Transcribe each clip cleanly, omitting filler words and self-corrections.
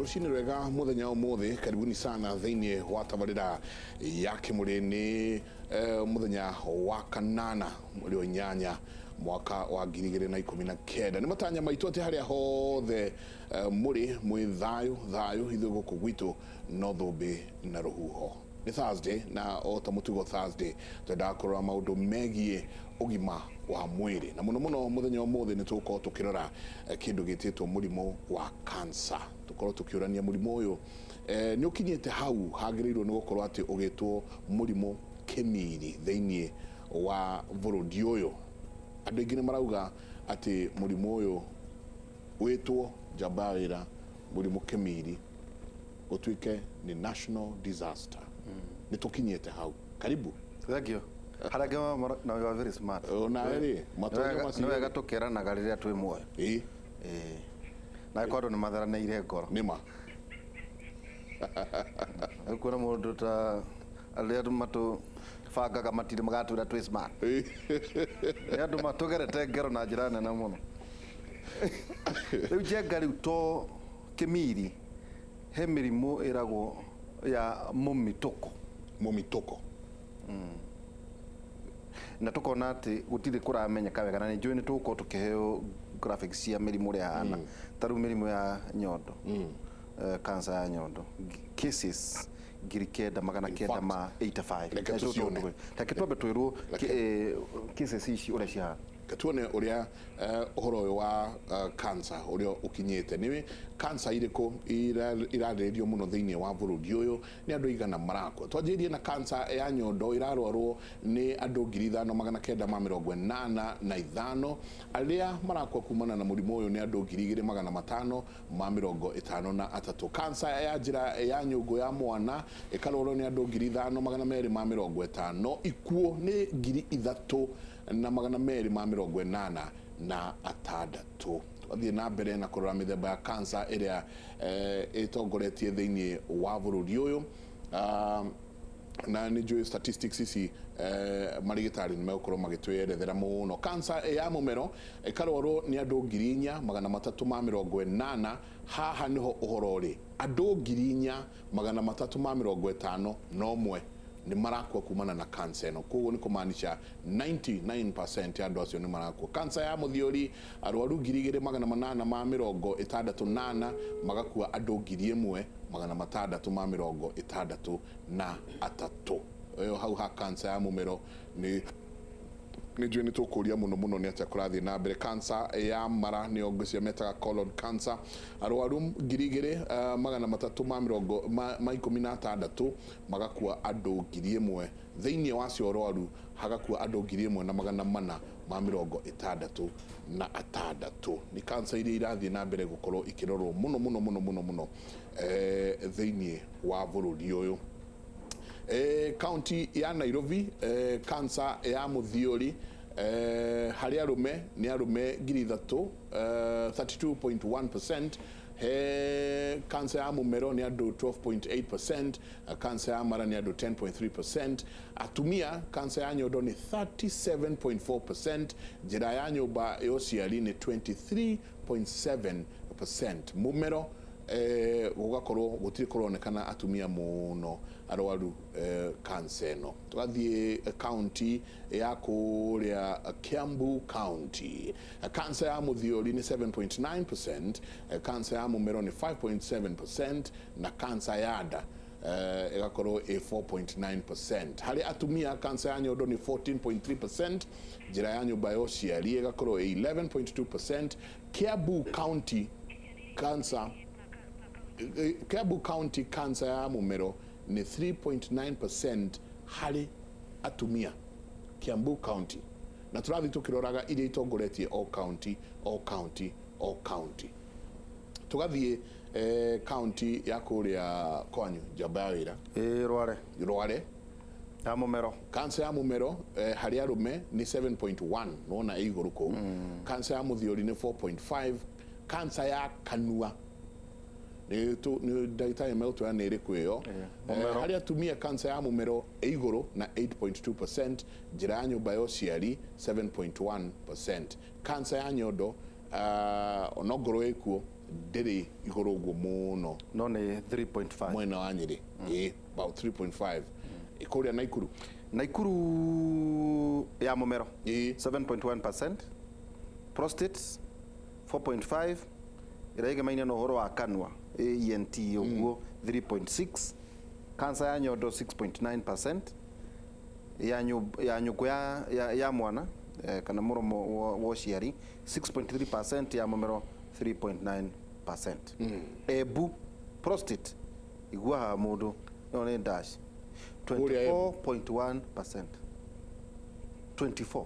Rucini rwega muthenya umuthi karibuni sana thiini wa tabarira ya Kimuri ni muthenya wa kanana muri o nyanya mwaka wa 2019 ni matanya maitu ati haria hothe muri mwithayo thayo ithu guku gwitu no thumbi na ruhuho. Ni Thursday na ota mutugo Thursday twenda kurora maundu megie ugima wa mwiri na muno muthenya umuthi ni tuko tukirora kindu gititwo murimu wa cancer. Tukorwo tukiurania murimu uyu ni ukinyite hau hagirirwo ni gukorwo ati ugitwo murimu Kimuri thiini wa burudi uyu. Andu aingi ni marauga ati murimu uyu witwo Jabaira murimu Kimuri utuike ni national disaster. Ni tukinyite hau. Karibu. Thank you. Harage na you are very smart. Na eri matonya masi. Ni wega tukeranaga riria twi muoyo. Na kwado ni matharaneire ngoro. Nima. Kuna mundu ta alia matu fagaga matire magatura twi smart. Ya ndu matugerete ngero na njira nene muno. Riu jenga riu to Kimuri he mirimu iragwo ya mumitoko. Na tukona ati gutire kuramenyeka wega na njui ni tuko tukiheo graphics cia mirimu ria hana taru mirimu ya nyondo cancer ya nyondo cases girikeda magana kenda ma 85 take tobe twirwo cases ici ura cia katuone uria uhoro wa cancer uria ukinyite ni cancer iriko iraririo muno thiini wa burudi uyu ni andu igana marakwa twanjirie na cancer ya nyondo irarwarwo ni andu 5,985 aria marakwa kumana na murimu uyu ni andu 2,553 cancer ya njira ya nyungu ya mwana ikarwarwo ni andu 5,250 ikuo ni 3,280 na atandatu. Athie na mbere na kurora mithemba ya cancer iria itongoretie thiini wa burudi uyu na ni njui statistics ici marigitari ni megukorwo magitwerethera muno. Cancer ya mumero ikarwarwo ni andu 4,380 haha niho uhoro ri andu 4,350 no mwe ni marakwa kumana na cancer eno. Koguo ni kumaanisha 99% ya andu acio ni marakwa. Cancer ya muthiori arwaru 2,868 magakua andu 1,663 eyo hau ha cancer ya mumero ni njui ni tukuria muno ni atia kurathie na mbere. Cancer ya mara ni ongocia metaga colon cancer arwaru 2,316 magakua andu 1,000 thiini wa cio arwaru hagakua andu 1,466 ni cancer iria irathie na mbere gukorwo ikirorwo muno thiini wa burudi uyu. County ya Nairobi cancer ya muthiori hari arume ni arume 3,000 32.1%. He cancer ya mumero ni andu 12.8%, cancer ya mara ni andu 10.3%, atumia cancer ya nyondo ni 37.4%, njira ya nyumba ya uciari ni 23.7%. Mumero gugakorwo gutiri kuronekana atumia muno arwaru cancer no. Tugathie county ya kuria Kiambu County cancer ya muthiori ni 7.9%, cancer ya mumero ni 5.7% na cancer ya nda igakorwo 4.9%. Hari atumia cancer ya nyondo ni 14.3%, njira ya nyumba ya uciari igakorwo 11.2%. Kiambu County cancer ya mumero ni 3.9% hari atumia Kiambu County. Na turathi tukiroraga iria itongoretie all county. Tugathie county ya kuria kwanyu Jabaira Rware ya mumero cancer ya mumero hari arume ni 7.1 nona iguru ko. Cancer ya muthiori ni 4.5. Cancer ya kanua ni dagitari melto ya nere kweyo hari atumia cancer ya mumero iguru na 8.2%, njira ya nyumba ya uciari 7.1%. Cancer ya nyondo onogoro ekuo ndĩrĩ igũrũ ũguo mũno no nĩ 3.5 mwena wa Nyĩrĩ about 3.5 kũrĩa Naikuru Naikuru ya mũmero 7.1%, prostate 4.5, ĩraigemaine na ũhoro wa kanua ENT ũguo 3.6, cancer ya nyondo 6.9%, ya nyũngũ ya mwana kana mũromo wa ũciari 6.3%, ya mũmero 3.9%. Ebu prostate iguaga mũndũ no nĩ dash 24.1%. 24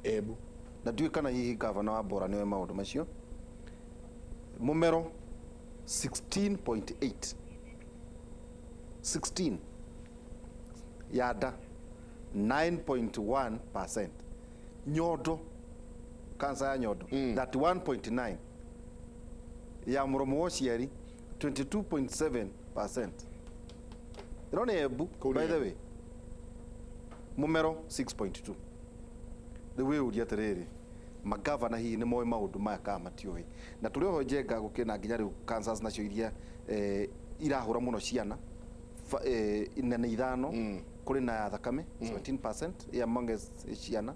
Ebu na ndiũĩ kana hihi gavana wa Bora nĩwe maũndũ macio. Mũmero 16.8, 16, ya nda 9.1%, nyondo kansa ya nyondo 31.9, ya mũromo wa ũciari 22.7%. Ĩrona Ebu by the way mũmero 6.2. Rĩu wĩũria atĩrĩrĩ, magavana hihi nĩ moĩ maũndũ maya kana matiũĩ, na tũrĩ oho Njenga gũkĩna nginya rĩu cancers nacio iria irahũra mũno ciana nene ithano, kũrĩ na ya thakame 17% ya amongst ciana,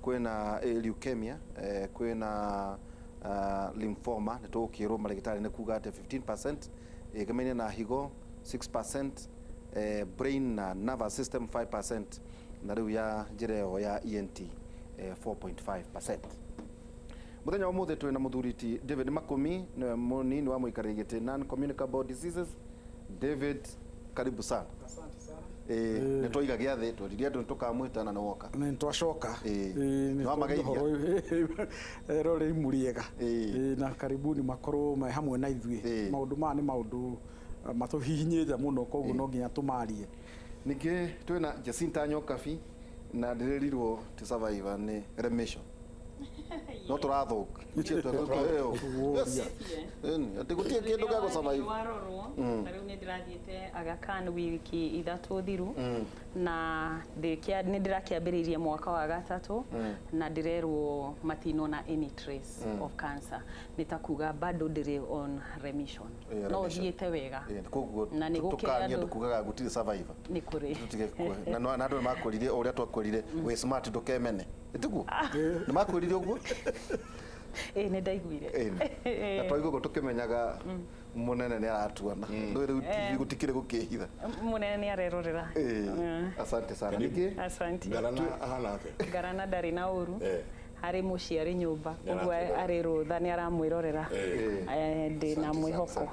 kwĩna leukemia, kwĩna lymphoma, nĩ tũgũkĩrwo marĩgĩtarĩ nĩ kuga atĩ 15%, ĩgemaine na higo 6%, brain na nervous system 5%, na rĩu ya njĩra ĩyo ya ENT 4.5%. Mũthenya wa mũthĩ twĩ na mũthuriti David Makumi, nĩwe mũnini wa mũikarĩri gĩtĩ non-communicable diseases. David, karibu sana. Asante sana. Nĩ twoiga gĩathĩ tweririe andũ nĩtũkamwĩta na nĩ woka. Nĩ twacoka. Nĩ wamageithia. Rore imuriega. Na karibuni makorwo me hamwe na ithuĩ. Maũndũ maya nĩ maũndũ matũhihinyĩte mũno, koguo no nginya tũmarie. Ningĩ twĩ na Jacinta Nyokabi, na ndĩrĩrirwo ti survivor nĩ remission. No tũrathũka atĩ gũtirĩ kĩndũ gĩa gũsurvive. Warorwo na rĩu nĩ ndĩrathiĩte Aga Khan wiki ithatũ thiru, na nĩ ndĩrakĩambĩrĩirie mwaka wa gatatũ, na ndĩrerwo matinona any trace of cancer, nĩ ta kuga bado ndĩrĩ on remission, no thiĩte wega, na nĩ gũkĩra andũ kugaga gũtirĩ survivor nĩ kũrĩ na andũ makwĩrire ũrĩa twakwĩrire wĩ smart ndũkemene ĩtiguo nĩ makwĩrire ũguo. Nĩ ndaiguire na twaigua ũguo tũkĩmenyaga mũnene nĩ aratuona, rĩu gũtikĩrĩ gũkĩhitha, mũnene nĩ arerorera. Asante sana. Ningĩ asante. Garana ahana atĩa? Garana ndarĩ na ũru, harĩ mũciari nyũmba, ũguo arĩ rũtha nĩ aramwĩrorera, ndĩ na mwĩhoko.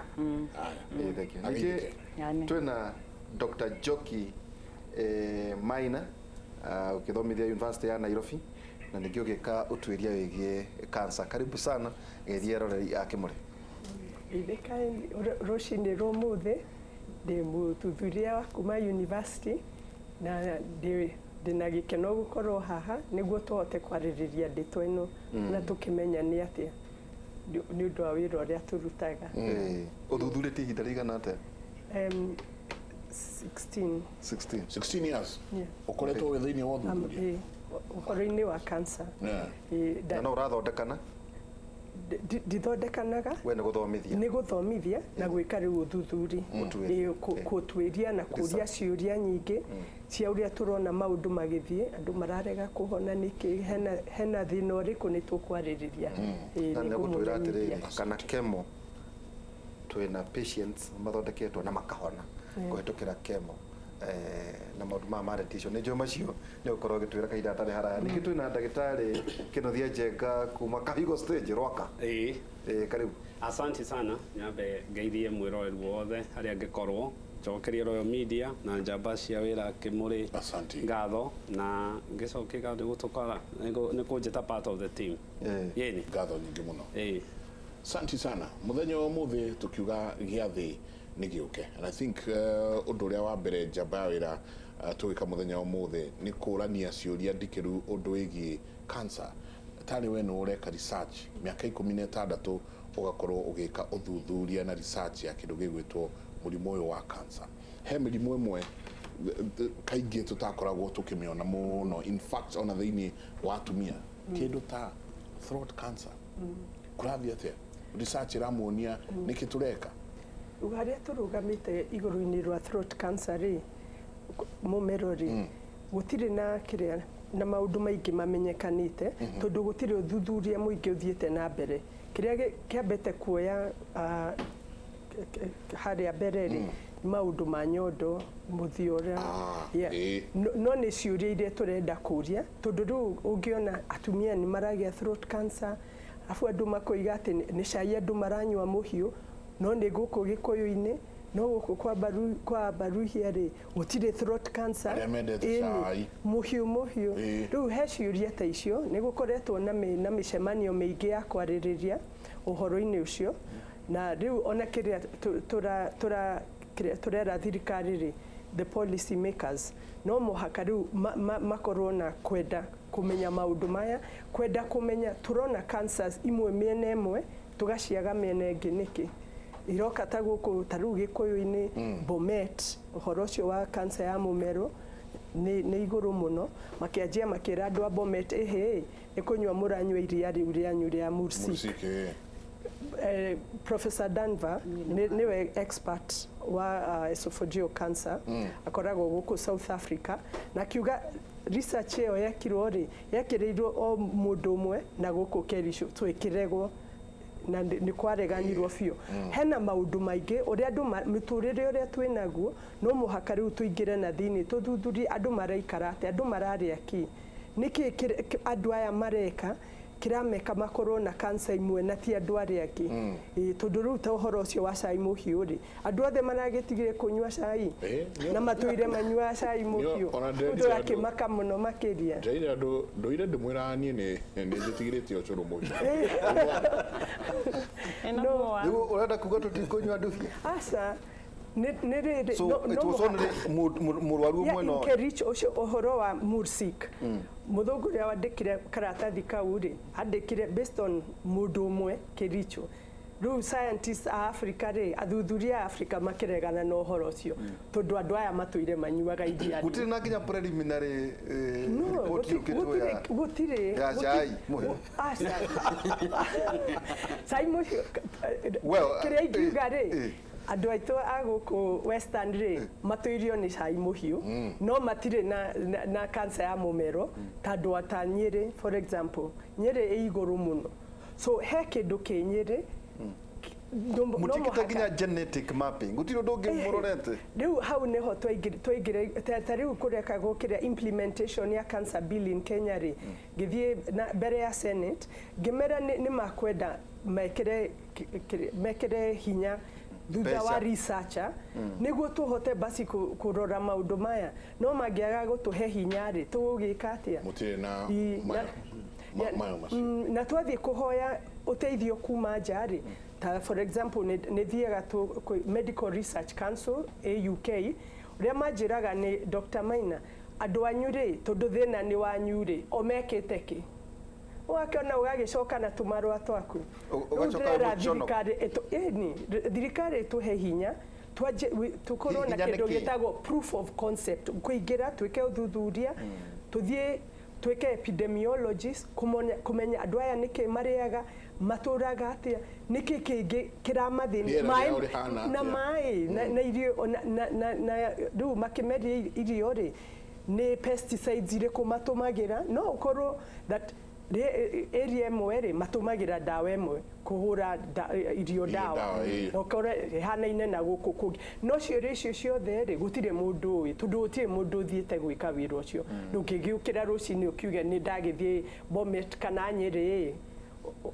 Ningĩ twĩna Dr. Joki Maina, ukithomithia University ya Nairobi, na ningĩ ũgĩka ũtuĩria wĩgiĩ cancer. Karibu sana geithia roreri ya Kimuri. Ithekaĩ rũcinĩ rũmũthĩ ndĩ mũthuthuria wa kuma university, na ndĩna gĩkeno gũkorwo haha nĩguo tũhote kwarĩrĩria ndeto ĩno na tũkĩmenya nĩ atĩa nĩ ũndũ wa wĩra ũrĩa tũrutaga. Ũthuthurĩtie ihinda rĩigana atĩa? 16 years. Ũkoretwo wĩ thĩinĩ wa ũthuthuria ũhoro-inĩ wa cancer. Na no ũrathondekana? Ndithondekanaga, nĩ gũthomithia na gwĩka rĩu ũthuthuri, gũtuĩria na kũria ciũria nyingĩ cia ũrĩa tũrona maũndũ magĩthiĩ, andũ mararega kũhona nĩkĩ, hena thĩna ũrĩkũ nĩ tũkwarĩrĩria. Na nĩ gũtwĩra atĩrĩrĩ, kana chemo twĩna patients mathondeketwo na makahona kũhetũkĩra chemo na maũndũ ma meditation. Nĩ njũĩ macio nĩ ũkorwo ũgĩtwĩra kahinda gatarĩ haraya. Ningĩ twĩna ndagĩtarĩ Kĩnothia Njenga kuma Kahigo stage Rwaka. Karibu. Asante sana, nyambe ngeithie mwĩroreri wothe harĩa angĩkorwo, njokerie Royal Media na njamba cia wĩra Kimuri ngatho, na ngĩcokia ngatho gũtũkora nĩ kũnjĩta part of the team. Yeni ngatho nyingĩ mũno. Asante sana. Mũthenya wa ũmũthĩ tũkiuga gĩathĩ nĩ gĩũke, and I think ũndũ ũrĩa wa mbere njamba ya wĩra tũgĩka mũthenya wa ũmũthĩ nĩ kũrania ciũria ndikĩru ũndũ wĩgiĩ cancer. Tarĩ we nĩ ũreka research mĩaka 16 ũgakorwo ũgĩka ũthuthuria na research ya kĩndũ gĩgwĩtwo mũrimũ ũyũ wa cancer. He mĩrimũ ĩmwe kaingĩ tũtakoragwo tũkĩmĩona mũno, in fact ona thĩinĩ wa atumia, kĩndũ ta throat cancer. Kũrathiĩ atĩa? research iramuonia niki tureka ugaria turugamite iguru-ini rwa throat cancer ri mumero ri gutire na kiria na maundu maingi mamenyekanite tondu gutire uthuthuria muingi uthiete na mbere kiria kiambete kuoya haria mbere ri maundu ma nyondo muthiora no ni ciuria iria turenda kuria tondu riu ungiona atumia ni maragia throat cancer afu andu makoiga ati ni cai andu maranyua muhiu no ni guku gikuyu-ini no guku kwa baruhia ri gutire throat cancer muhiu riu he ciuria ta icio ni gukoretwo na micemanio miingi ya kwaririria uhoro-ini ucio na riu ona kiria turera thirikari ri the policy makers no muhaka riu makorwo na kwenda kumenya maundu maya kwenda kumenya turona cancers imwe miene imwe tugaciaga miene ingi niki iroka ta guku taru gikuyu-ini Bomet uhoro ucio wa cancer ya mumero ni iguru muno makianjia makira andu a Bomet ni kunywa muranywa iria riu rianyu ria Mursik Professor Danva niwe expert wa esophageal cancer akoragwo guku South Africa na kiuga research eo yakirirwo o mundu umwe na guku Kerisho twikiregwo na ni kwareganirwo biu hena maundu maingi uria andu miturire uria twinaguo no muhaka riu tuingire na thini tuthuthurie andu maraikara ati andu mararia ki niki andu aya mareka kirameka makorwo na cancer imwe na ti andu aria angi tondu riu ta uhoro ucio wa cai muhiu ri andu othe maragitigire kunywa cai na matuire manyua cai muhiu ndu akimaka muno makiria njaire andu nduire ndimwira nie ni nditigirite ucuru muhiu no urenda kuga tutikunywa andu asa ni riri so it was only murwaru umwe no Kerich ucio uhoro wa Mursik muthungu ria wandikire karatathi kau ri andikire based on mundu umwe Kericho riu scientists a Africa ri athuthuria Africa makiregana na uhoro ucio tondu andu aya matuire manyuaga iria gutire na nginya preliminary report yukitwo ya gutire ya cai muhiu cai muhiu well kiria ingiuga ri andu aitu aguku Western ri matuirio ni cai muhiu no matire na cancer ya mumero tandu ata Nyeri for example Nyeri iguru muno so he kindu ki Nyeri mutikite nginya genetic mapping gutiro ndungi murorete riu hau neho twaingire tariu kureka gukiria implementation ya cancer bill in Kenya ri githie mbere ya Senate ngimera ni makwenda mekere hinya thutha wa researcher niguo tuhote basi kurora maundu maya no mangiaga gutuhe hinya ri tugika atia mutire na na twathie kuhoya uteithio kuma njari ta for example ni thiaga tu Medical Research Council AUK uria manjiraga ni Dr. Maina andu anyure tondu thina ni wanyure omekete ki wakona ugagicoka na tumarwa twaku ugacoka thirikari tuhe hinya tukorwo na kindu gitagwo proof of concept kuingira twike uthuthuria tuthie twike epidemiologist kumenya andu aya niki mariaga maturaga atia niki kingi kiramathini na mai na irio na riu makimeria irio ri ni pesticides iriku matumagira no ukorwo that area imwe ri matumagira dawa imwe kuhura irio dawa okore hana-ine na guku kungi no ciuria icio ciothe ri gutire mundu uyu tondu gutire mundu uthiete gwika wira ucio ndungigiukira rucini ukiuge ni ndagithie Bomet kana Nyeri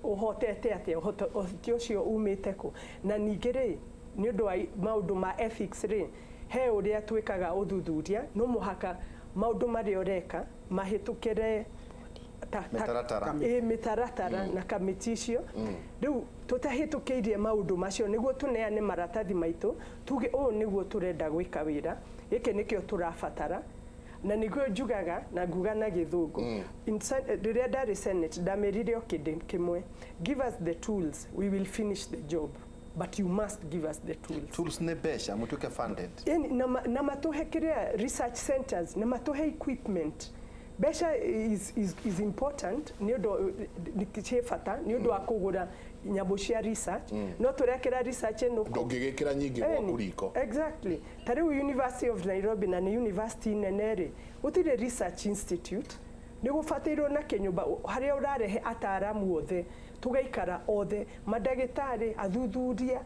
uhotete atia uhoti ucio umite ku na ningi ri ni undu wa maundu ma ethics ri he uria twikaga uthuthuria no muhaka maundu mari ureka mahitukire mitaratara na kamiti icio riu tutahitukiirie maundu macio niguo tuneane maratathi maitu tuge niguo turenda gwika wira giki nikio turabatara na niguo njugaga na nguga na githungu riria ndari Senate ndamerire okindi kimwe give us the tools we will finish the job but you must give us the tools ne besha mutuke funded na matuhe kiria research centers na matuhe equipment Besha is important ni ndo nikifata ni ndo akugura nyambo cia research no turekera research no ndongigikira nyingi gwa kuriko exactly tari University of Nairobi na ni university nenere utire research institute ni gufatirwo na kenyumba haria urarehe ataramu othe tugaikara othe madagitari athuthuria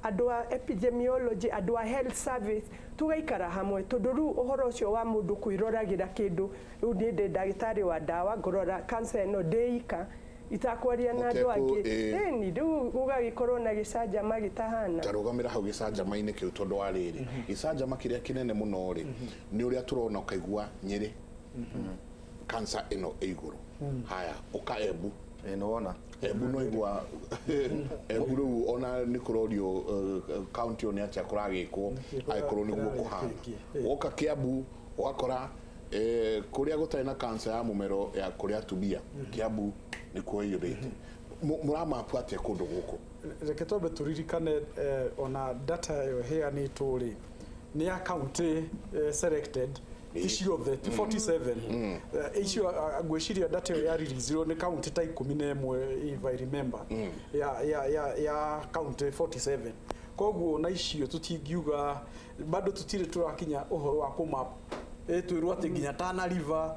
andu a epidemiology andu a health service tugaikara hamwe tondu riu uhoro ucio wa mundu kwiroragira kindu riu ni ndagitari wa dawa ngorora cancer no deika itakwaria na andu angi ni riu gugagikorwo na gicanjama gitahana tarugamira hau gicanjama-ini kiu tondu wa riri gicanjama kiria kinene muno ri ni uria turona ukaigua Nyeri cancer ino iguru haya ukaembu wona Embu no igwa Embu riu ona ni kurorio county oni acha kuragikwo aikorwo ni guo kuhana woka Kiambu wakora kuria gutari na cancer ya mumero ya kuria tubia Kiambu ni kuiyurite muramapu atia kundu guku reke tobe turirikane ona data yo here ni turi ni a county selected icio the 47 icio gwiciria data ya release ni county ta 11 if I remember ya county 47 koguo na icio tutingiuga bado tutire turakinya uhoro wa kumap twirwo ati nginya Tana River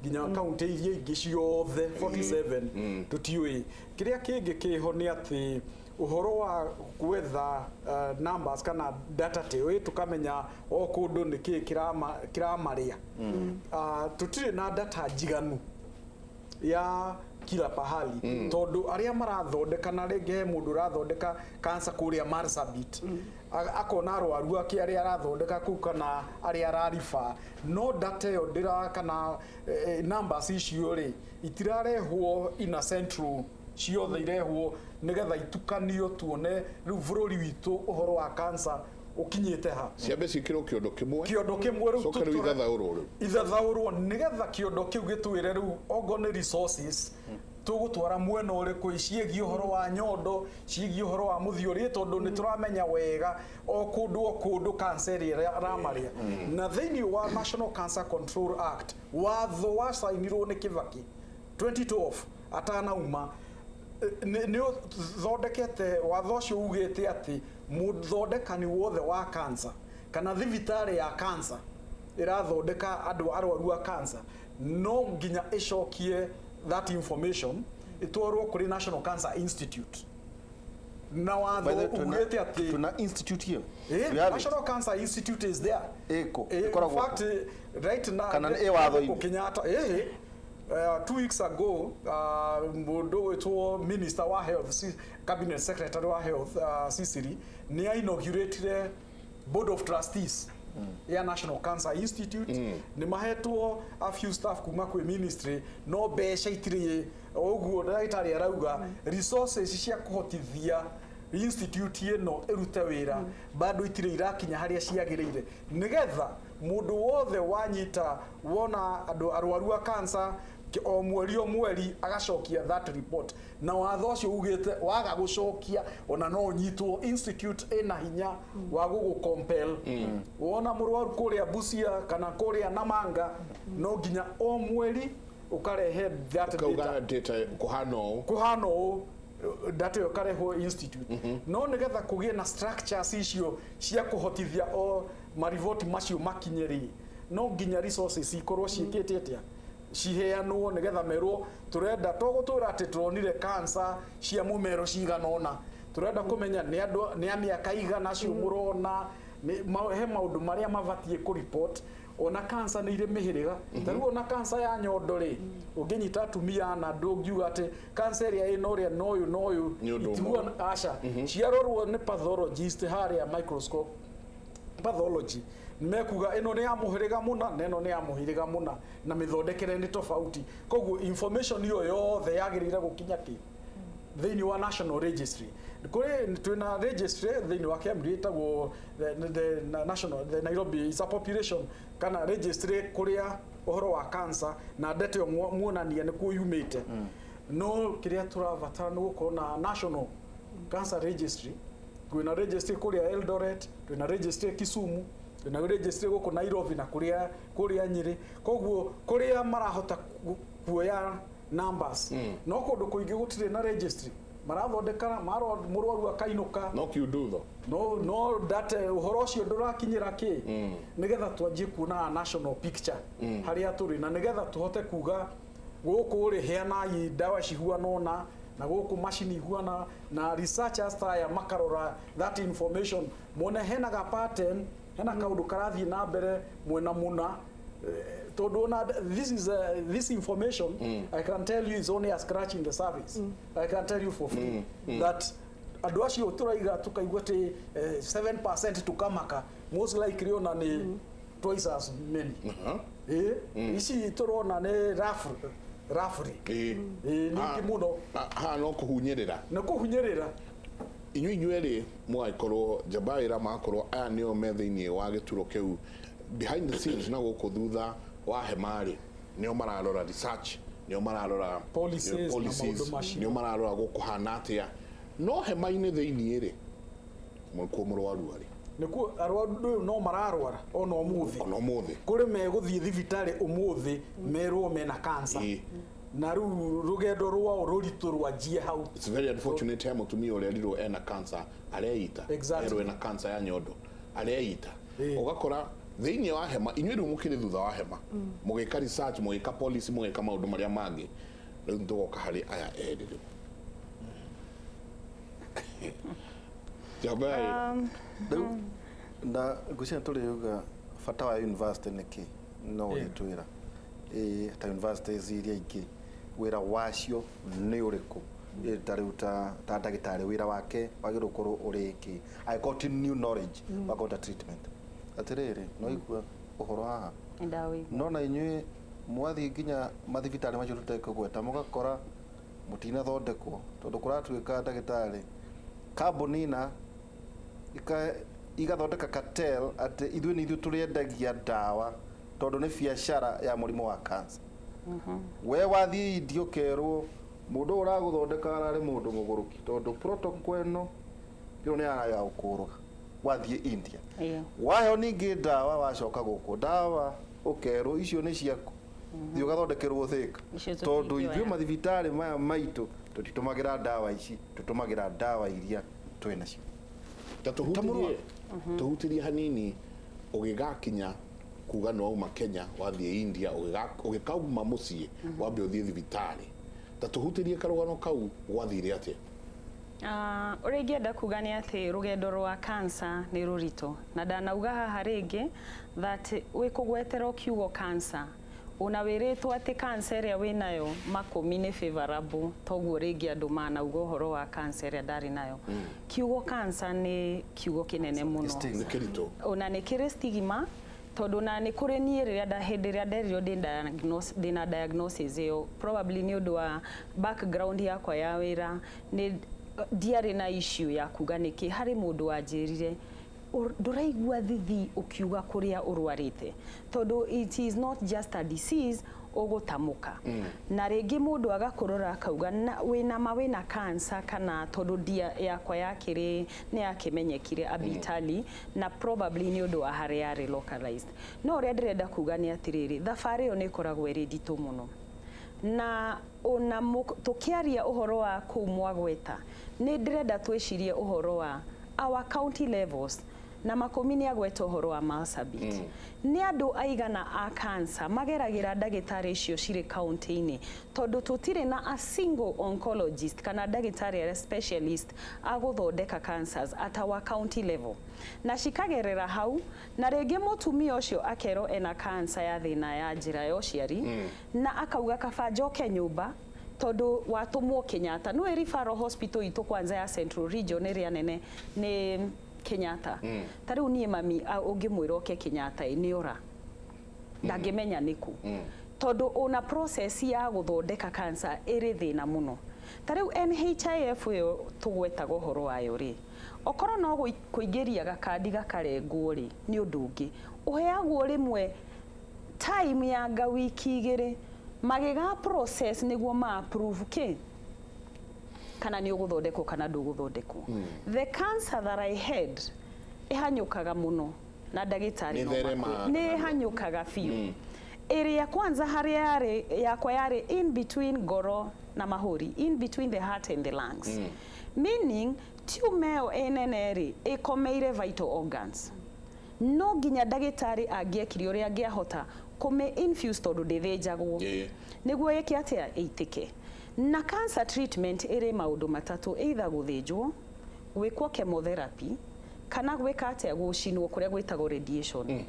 nginya county iria ingi ciothe 47 tutiui kiria kingi kiho ni ati uhoro wa kwetha numbers kana data te tukamenya o kundu niki kiramaria tutire na data jiganu ya kila pahali tondu aria marathondeka na rege mundu rathondeka cancer kuria Marsabit akona arwaru ake aria arathondeka ku kana aria ararifa no data yo ndira kana numbers icio ri itirarehwo in a central ciothe irehwo nigetha itukanio tuone riu bururi witu uhoro wa cancer ukinyite ha ciambe cikirwo kiondo kimwe riu sokero ithathaurwo nigetha kiondo kiu gitwire riu ogone resources tugutwara mwena uriku ciegi uhoro wa nyondo ciegi uhoro wa muthiori tondu ni turamenya wega o kundu cancer ramaria na thiini wa National Cancer Control Act watho wa sainirwo ni Kibaki 2012 atanauma ni thondekete watho ucio ugite ati muthondekani wothe wa cancer kana thibitari ya cancer irathondeka andu arwaru a cancer no nginya icokie that information itwarwo kuri National Cancer Institute na watho ugite ati tuna institute hiyo National Cancer Institute is there in fact right now kana watho Kenyatta 2 weeks ago mundu wetwo minister wa health cabinet secretary wa health Sisiri ni inaugurated board of trustees ya National Cancer Institute ni mahetwo a few staff kuma kwi ministry no besha itire oguo ndagitari arauga resources cia kuhotithia institute ino irute wira bado itire irakinya haria ciagirire nigetha mundu wothe wanyita wona andu arwaru a cancer o mweri agacokia that report na watho ucio ugite waga gucokia ona no nyitwo institute ina hinya wa gugu compel wona murwaru kuria Busia kana kuria Namanga no nginya o mweri ukarehe that data kuhano data yo kareho institute no nigetha kugie na structures icio cia kuhotithia o marivoti macio makinyeri no nginya resources ikorwo ciikite atia ciheanwo nigetha merwo turenda tugutura ati turonire cancer cia mumero ciganona turenda kumenya ni amiaka igana cio murona he maundu maria mabatie ku report ona cancer ni ire mihiriga taru ona cancer ya nyondo ri unginyita atumia na ndungiuga ati cancer ya inoria noyu ituona asha ciarorwo ni pathologist haria microscope pathology mekuga ino ni amuhiriga muna neno ni amuhiriga muna na mithondekere ni tofauti koguo information iyo yothe yagirire gukinya ki thiini wa national registry kuri twina registry thiini wa Kimuri itagwo the Nairobi is a population kana registry kuria uhoro wa cancer na data muonania ni kuyumite no kiria turavatara ni gukorwo na national cancer registry twina registry kuria Eldoret twina registry Kisumu na registry guku Nairobi na kuria Nyeri koguo kuria marahota kuoya numbers no kundu kuingi gutire na registry marathondeka murwaru akainuka no kiundu no that uhoro ucio ndurakinyira ki nigetha twanjie kuona national picture haria turi na nigetha tuhote kuga guku ri heana dawa cihuana na guku machine ihuana na researchers taya makarora that information mona hena ga pattern hena kaundu karathi na mbere mwena muna tondu na this information I can tell you is only a scratch in the surface. I can tell you for free that andu acio turaiga tukaigua ti 7% tukamaka most likely ona ni twice as many ici turona ni roughly ni kimuno no kuhunyerera inyuĩ mwaikorwo Jabaira makorwo aya nĩo me thĩinĩ wa gĩturo kĩu behind the scenes na gũkũ thutha wa hemari nĩo mararora research nĩo mararora policies nĩo mararora gũkũ hana atĩa no hema-inĩ thĩinĩ rĩ mũkuo mũrwaru arĩ nikuo arwaru no mararwara ona umuthi kuri meguthie thibitari umuthi merwo mena cancer na rugendo rwao ruritu rwanjie hau. It's very unfortunate hemo tumia ule aliro ena cancer areita ero ena cancer ya nyondo areita ugakora thiini wa hema inyuĩ mukiri thutha wa hema mugika research mugika policy mugika maundu maria mangi riu ndoka hari aya erire Jabai na gucia turiuga fata wa university niki no gitwira ta universities iria ingi wira wacio ni uriku tariuta ta ndagitari wira wake wagiru korwo uriki I got new knowledge about the treatment atiriri no igua uhoro haha ndawi no na inyuĩ mwathi nginya mathibitari macio tutekugweta mugakora mutina thondekwo tondu kuratuika ndagitari kambunina igathondeka cartel ati ithuĩ ni ithuĩ turiendagia ndawa tondu ni biacara ya murimu wa cancer we wathie indio kerwo mundu uraguthondeka arari mundu muguruki tondu protocol eno yo ni ara ukuruga wathie India waheo ningi ndawa wacoka guku ndawa ukerwo icio ni ciaku thio gathondekerwo thika tondu ithuĩ mathibitari maya maitu tutitumagira ndawa ici tutumagira ndawa iria twinacio tuhutirie hanini ugigakinya kuga no uma Kenya wathie India ugikauma mucii wambe uthie thibitari tuhutirie karugano kau gwathire atia uringienda kuga ni ati rugendo rwa cancer ni rurito na ndanauga haha ringi that wikugwetera kiugo cancer una wiritwo ati cancer ya winayo makumi ni favorable toguo ringi andu manauga uhoro wa cancer ya ndari nayo kiugo cancer ni kiugo kinene muno ona ni kiri stigma tondu na ni kuri nie riria hindi ria nderirwo ndina diagnosis iyo probably ni undu wa background yakwa ya wira ni diari na issue ya kuga niki hari mundu wanjirire nduraigua thithi ukiuga kuria urwarite tondu it is not just a disease ugutamuka na ringi mundu agakurora akauga wina mawina cancer kana tondu dia yakwa yakiri ni yakimenyekire abitali na probably ni undu wa hari yari localized no ria ndirenda kuga ni atiriri thabari yo ni koragwo iri nditu muno na ona tukiaria uhoro wa kumwa gweta ni ndirenda twicirie uhoro wa our county levels na makomini agweta uhoro wa Marsabit ni andu aigana a cancer mageragira ndagitari icio ciri county-ini tondu tutire na a single oncologist kana ndagitari a specialist aguthondeka cancers at our county level na cikagerera hau na ringi mutumia ucio akero ena cancer ya thina ya njira ya uciari na akauga kaba njoke nyumba tondu watumwo Kenyatta no referral hospital itu kwanza ya Central Region area nene ni Kenyatta tariu nie mami ungimwira oke Kenyatta ni ora ndangimenya niku tondu ona process ya guthondeka cancer iri thina muno tariu NHIF yo tugwetaga uhoro wayo ri okoro no kuingiria gakandi gakarengwo ri ni undu ungi uheagwo rimwe time ya nga wiki igiri magiga process niguo ma approve ki kana ni uguthondekwo kana nduguthondekwo the cancer that I had ihanyukaga muno na ndagĩtarĩ no Nĩtherema makue. Nĩ hanyũkaga biũ. Area kwanza harĩa yarĩ yakwa yarĩ in between ngoro na mahũri, in between the heart and the lungs. Meaning tumor ĩyo ĩnene-rĩ ĩkomeire vital organs. No nginya ndagĩtarĩ angĩekire ũrĩa angĩahota kũme infuse tondũ ndĩthĩnjagwo. Nĩguo ĩke atĩa ĩitĩke. Na cancer treatment ĩrĩ maũndũ matatũ, either gũthĩnjwo, gwĩkwo chemotherapy, kana gwĩka atĩa gũcinwo kũrĩa gwĩtagwo radiation.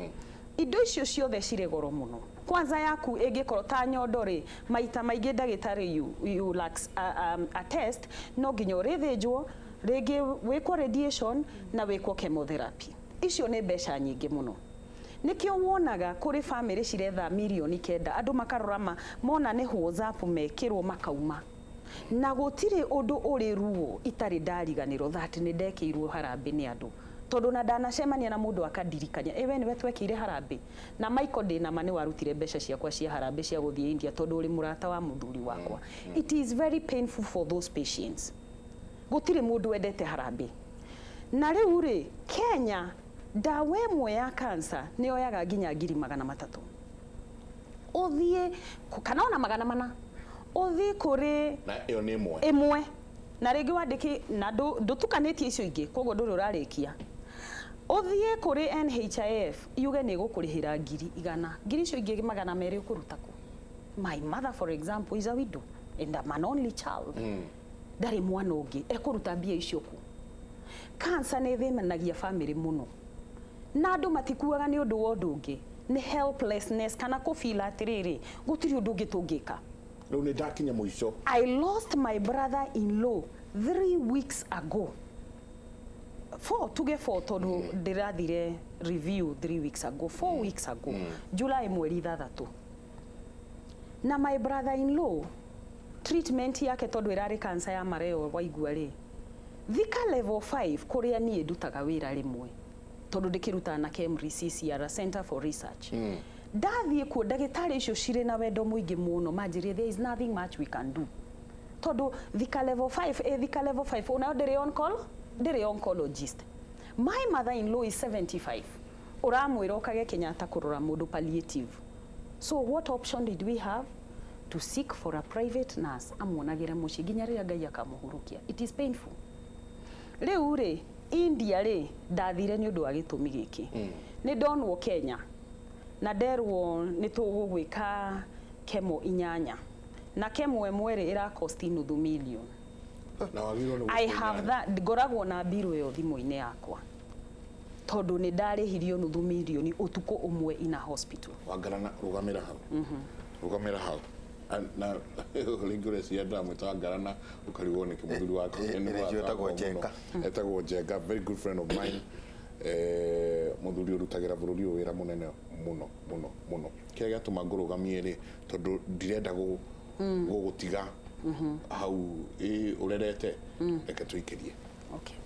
Indo icio ciothe cirĩ goro mũno. Kwanza yaku ĩngĩkorwo ta nyondo rĩ, maita maingĩ ndagĩtarĩ you lacks a test, no nginya ũrĩthĩnjwo, rĩngĩ wĩkwo radiation na wĩkwo chemotherapy. Icio nĩ mbeca nyingĩ mũno. Nikĩo wonaga kũrĩ family ciretha milioni 9 andũ makarora mona nĩ WhatsApp mekĩrwo makauma. Na gũtirĩ ũndũ ũrĩ ruo itarĩ ndariganĩrwo that nĩ ndekĩirwo harambĩ nĩ andũ. Tondũ na ndanacemania na mũndũ akadirikania ewe nĩwe twekĩire harambĩ na Michael Ndĩnama nĩ warutire mbeca ciakwa cia harambĩ cia gũthiĩ India tondũ ũrĩ mũrata wa mũthuri wakwa. It is very painful for those patients. Gũtirĩ mũndũ wendete harambĩ. Na rĩu rĩ Kenya ndawa ĩmwe ya cancer nĩ yoyaga nginya 300,000. Ũthiĩ kana ona 400. Ũthiĩ kũrĩ na ĩyo nĩ ĩmwe na rĩngĩ wandĩki na ndũtukanĩtie icio ingĩ koguo ndũrĩ ũrarĩkia. Ũthiĩ kũrĩ NHIF yuge nĩ gũkũrĩhĩra 100,000. 100 icio ingĩ 200 ũkũruta kũ? My mother for example is a widow and I'm an only child. Ndarĩ mwana ũngĩ ekũruta mbia icio kũ? Cancer nĩ thĩmanagia family mũno. Na andũ matikuaga nĩ ũndũ wa ũndũ ũngĩ. Nĩ helplessness kana kũfeel atĩrĩrĩ gũtirĩ ũndũ ũngĩ tũngĩka. Rĩu nĩ ndakinya mũico. I lost my brother-in-law 3 weeks ago. 4 tondũ ndĩrathire review 3 weeks ago, 4 weeks ago. July mweri 3. Na my brother-in-law treatment yake tondũ ĩrarĩ cancer ya mareo waigua rĩ. Thika level 5 kũrĩa niĩ ndutaga wĩra rĩmwe. Tondũ ndĩkĩruta na Kimuri CCR Center for Research. Ndathiĩ kuo ndagĩtarĩ icio cirĩ na wendo mũingĩ mũno manjĩrĩe there is nothing much we can do. Tondũ thika level 5 thika level 5 unayo ndĩrĩ on call, ndĩrĩ oncologist. My mother-in-law is 75. Ũramwĩra ũkage Kenyatta kũrora mũndũ palliative. So what option did we have? To seek for a private nurse amuonagĩre mũciĩ nginya rĩrĩa Ngai akamũhurũkia. It is painful. Rĩu rĩ India rĩ ndathire nĩ ũndũ wa gĩtũmi gĩkĩ. Nĩ ndonwo Kenya na nderwo nĩ tũgũgwĩka kemo 8 na kemo ĩmwe rĩ ĩra cost $500,000. Na wagĩrĩirwo nĩ I have that ngoragwo na mbirũ ĩyo thimũ-inĩ yakwa tondũ nĩ ndarĩhirio $500,000 ũtukũ ũmwe in a hospital. Wangarana rũgamĩra hau. Rũgamĩra hau. Na rĩngĩ ũreciria ndamwĩta Ngarana ũkarigwo nĩ kĩmũthuri wako. Etagwo Njenga, very good friend of mine. Mũthuri ũrutagĩra bũrũri ũyũ wĩra mũnene mũno. Kĩrĩa gĩatũma ngũrũgamie rĩ tondũ ndirenda gũgũtiga hau ũrerete reke tũikĩrie. Okay.